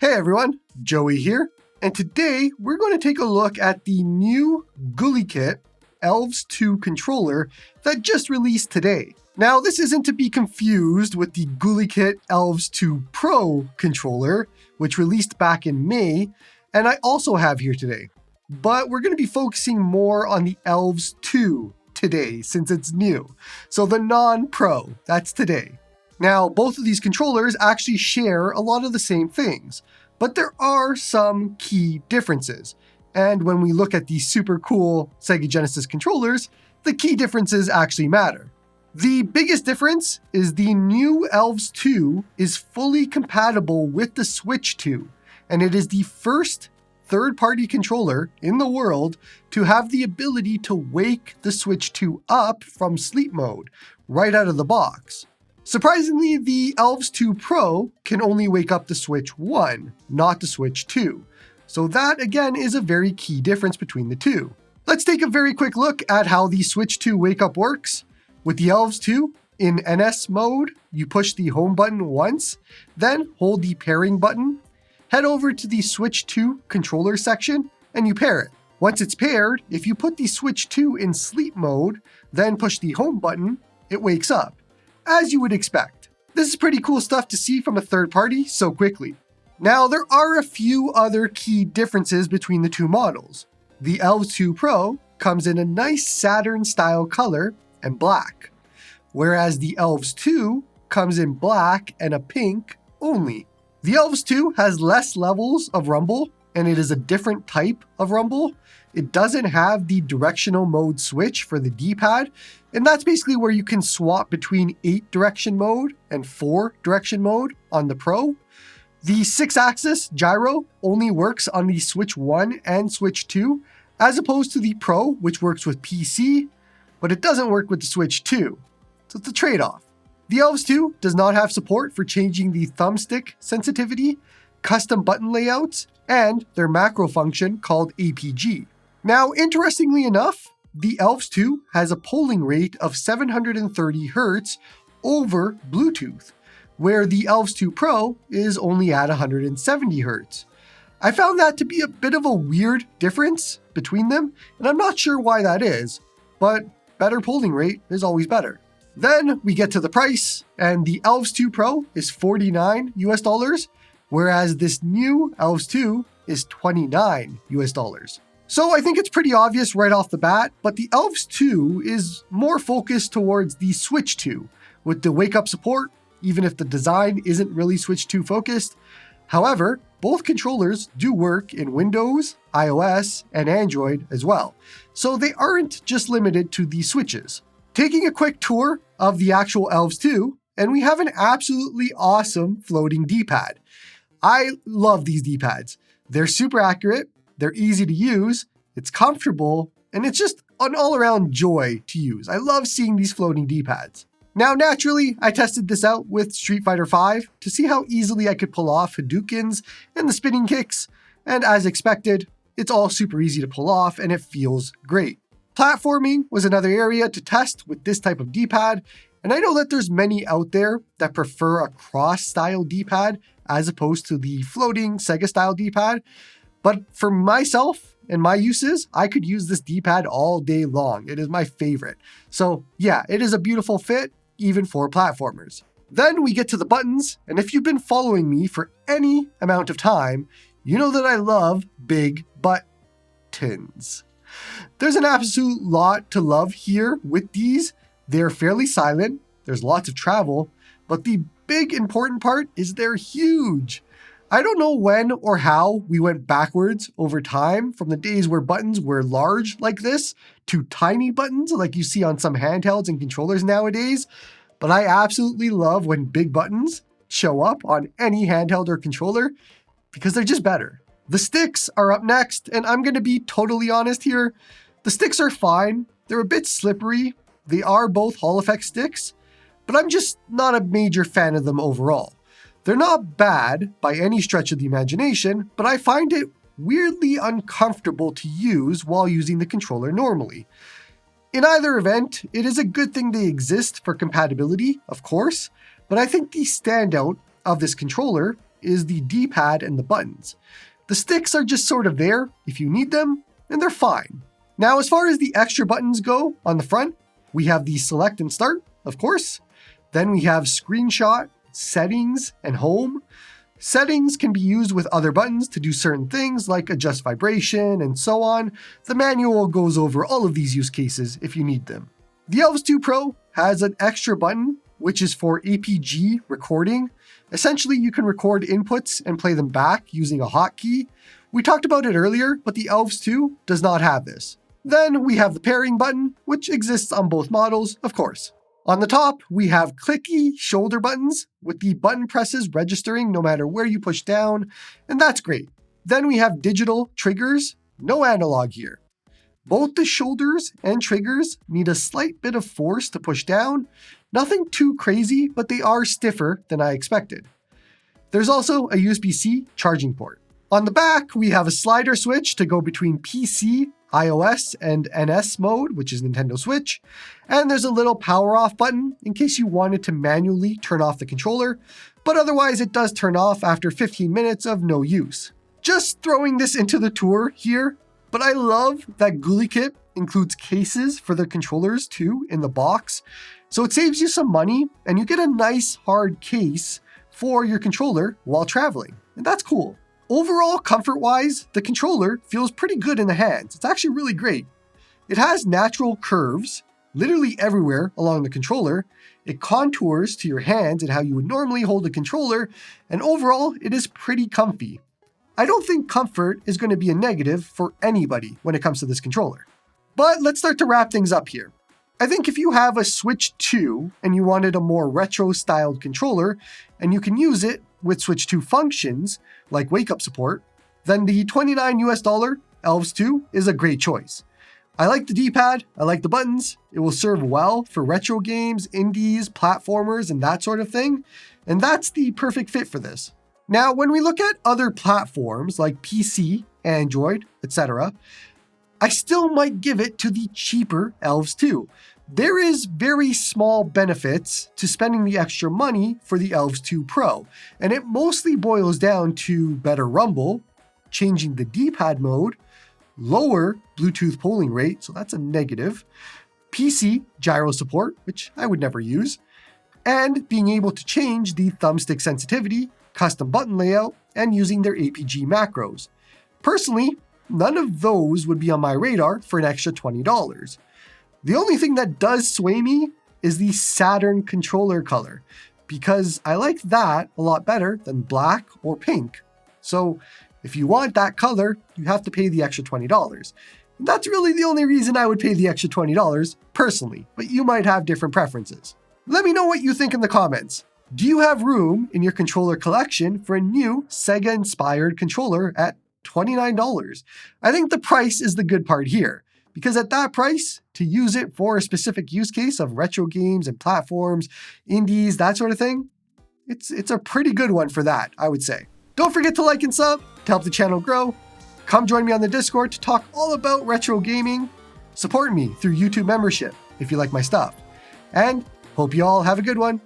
Hey everyone, Joey here, and today we're going to take a look at the new GuliKit Elves 2 controller that just released today. Now, this isn't to be confused with the GuliKit Elves 2 Pro controller, which released back in May, and I also have here today. But we're going to be focusing more on the Elves 2 today, since it's new. So the non-Pro, that's today. Now, both of these controllers actually share a lot of the same things, but there are some key differences. And when we look at these super cool Sega Genesis controllers, the key differences actually matter. The biggest difference is the new Elves 2 is fully compatible with the Switch 2, and it is the first third-party controller in the world to have the ability to wake the Switch 2 up from sleep mode right out of the box. Surprisingly, the Elves 2 Pro can only wake up the Switch 1, not the Switch 2. So that, again, is a very key difference between the two. Let's take a very quick look at how the Switch 2 wake up works. With the Elves 2, in NS mode, you push the home button once, then hold the pairing button, head over to the Switch 2 controller section, and you pair it. Once it's paired, if you put the Switch 2 in sleep mode, then push the home button, it wakes up, as you would expect. This is pretty cool stuff to see from a third party so quickly. Now, there are a few other key differences between the two models. The Elves 2 Pro comes in a nice Saturn-style color and black, whereas the Elves 2 comes in black and a pink only. The Elves 2 has less levels of rumble, and it is a different type of rumble. It doesn't have the directional mode switch for the D-pad, and that's basically where you can swap between 8-direction mode and 4-direction mode on the Pro. The 6-axis gyro only works on the Switch 1 and Switch 2, as opposed to the Pro, which works with PC, but it doesn't work with the Switch 2. So it's a trade-off. The Elves 2 does not have support for changing the thumbstick sensitivity, custom button layouts, and their macro function called APG. Now, interestingly enough, the Elves 2 has a polling rate of 730 Hz over Bluetooth, where the Elves 2 Pro is only at 170 Hz. I found that to be a bit of a weird difference between them, and I'm not sure why that is, but better polling rate is always better. Then we get to the price, and the Elves 2 Pro is $49 US, whereas this new Elves 2 is $29 US. So I think it's pretty obvious right off the bat, but the Elves 2 is more focused towards the Switch 2, with the wake-up support, even if the design isn't really Switch 2 focused. However, both controllers do work in Windows, iOS, and Android as well, so they aren't just limited to the Switches. Taking a quick tour of the actual Elves 2, and we have an absolutely awesome floating D-pad. I love these D-pads. They're super accurate, they're easy to use, it's comfortable, and it's just an all-around joy to use. I love seeing these floating D-pads. Now, naturally, I tested this out with Street Fighter V to see how easily I could pull off Hadoukens and the spinning kicks, and as expected, it's all super easy to pull off and it feels great. Platforming was another area to test with this type of D-pad, and I know that there's many out there that prefer a cross-style D-pad as opposed to the floating Sega-style D-pad, but for myself and my uses, I could use this D-pad all day long. It is my favorite. So yeah, it is a beautiful fit, even for platformers. Then we get to the buttons, and if you've been following me for any amount of time, you know that I love big buttons. There's an absolute lot to love here with these. They're fairly silent, there's lots of travel, but the big important part is they're huge. I don't know when or how we went backwards over time from the days where buttons were large like this to tiny buttons like you see on some handhelds and controllers nowadays, but I absolutely love when big buttons show up on any handheld or controller because they're just better. The sticks are up next, and I'm going to be totally honest here. The sticks are fine. They're a bit slippery. They are both Hall Effect sticks, but I'm just not a major fan of them overall. They're not bad by any stretch of the imagination, but I find it weirdly uncomfortable to use while using the controller normally. In either event, it is a good thing they exist for compatibility, of course, but I think the standout of this controller is the D-pad and the buttons. The sticks are just sort of there if you need them, and they're fine. Now, as far as the extra buttons go on the front, we have the select and start, of course. Then we have screenshot, settings, and home. Settings can be used with other buttons to do certain things like adjust vibration and so on. The manual goes over all of these use cases if you need them. The Elves 2 Pro has an extra button, which is for APG recording. Essentially, you can record inputs and play them back using a hotkey. We talked about it earlier, but the Elves 2 does not have this. Then we have the pairing button, which exists on both models, of course. On the top, we have clicky shoulder buttons with the button presses registering no matter where you push down, and that's great. Then we have digital triggers, no analog here. Both the shoulders and triggers need a slight bit of force to push down. Nothing too crazy, but they are stiffer than I expected. There's also a USB-C charging port. On the back, we have a slider switch to go between PC, iOS, and NS mode, which is Nintendo Switch. And there's a little power off button in case you wanted to manually turn off the controller, but otherwise it does turn off after 15 minutes of no use. Just throwing this into the tour here, but I love that GuliKit includes cases for the controllers too in the box. So it saves you some money and you get a nice hard case for your controller while traveling. And that's cool. Overall, comfort-wise, the controller feels pretty good in the hands. It's actually really great. It has natural curves, literally everywhere along the controller. It contours to your hands and how you would normally hold a controller, and overall, it is pretty comfy. I don't think comfort is going to be a negative for anybody when it comes to this controller. But let's start to wrap things up here. I think if you have a Switch 2 and you wanted a more retro-styled controller, and you can use it with Switch 2 functions, like wake-up support, then the $29 Elves 2 is a great choice. I like the D-pad, I like the buttons, it will serve well for retro games, indies, platformers, and that sort of thing, and that's the perfect fit for this. Now, when we look at other platforms like PC, Android, etc., I still might give it to the cheaper Elves 2. There is very small benefits to spending the extra money for the Elves 2 Pro, and it mostly boils down to better rumble, changing the D-pad mode, lower Bluetooth polling rate, so that's a negative, PC gyro support, which I would never use, and being able to change the thumbstick sensitivity, custom button layout, and using their APG macros. Personally, none of those would be on my radar for an extra $20. The only thing that does sway me is the Saturn controller color, because I like that a lot better than black or pink. So if you want that color, you have to pay the extra $20. And that's really the only reason I would pay the extra $20 personally, but you might have different preferences. Let me know what you think in the comments. Do you have room in your controller collection for a new Sega-inspired controller at $29? I think the price is the good part here, because at that price, to use it for a specific use case of retro games and platforms, indies, that sort of thing, it's a pretty good one for that, I would say. Don't forget to like and sub to help the channel grow. Come join me on the Discord to talk all about retro gaming. Support me through YouTube membership if you like my stuff. And hope you all have a good one.